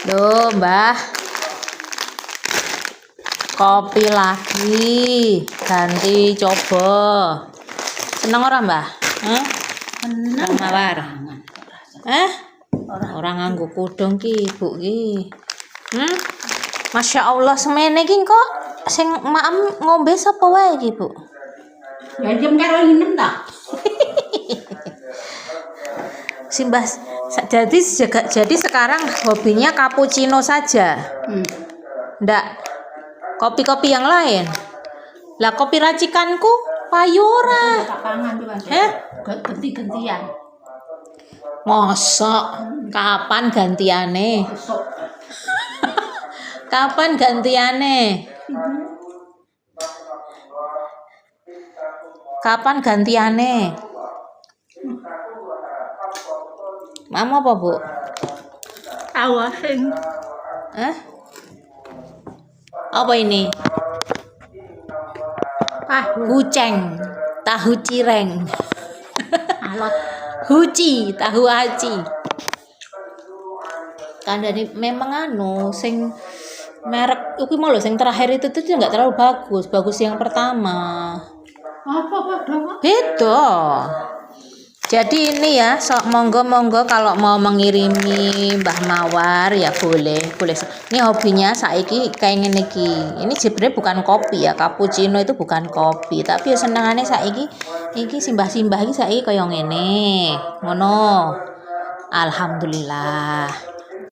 Loh, Mbah. Kopi lagi. Ganti coba. Seneng ora, Mbah? Seneng mawar. Orang nganggo kudung ki, Ibu ki. Masya Allah semene ki kok sing maem ngombe sapa wae ki, Bu? Ya jam karo inem ta. Simbah jadi sekarang hobinya cappuccino saja. Ndak kopi-kopi yang lain. Lah kopi racikanku payu ora. Ganti-gantian. Mosok kapan gantiane? Kapan gantiane? Kapan gantiane? Mama apa, Bu? Awasin. Apa ini? Huceng, tahu cireng. Alot. Huci, tahu aci. Kan dari memang sing merek iki mau lho sing terakhir itu tuh enggak terlalu bagus yang pertama. Apa Beda. Jadi ini ya, monggo kalau mau mengirimi Mbah Mawar ya boleh. Ini hobinya saiki kayak ngene iki. Ini sebenarnya bukan kopi ya, cappuccino itu bukan kopi, tapi ya senengane saiki iki simbah-simbah iki saiki kaya ngene. Ngono. Alhamdulillah.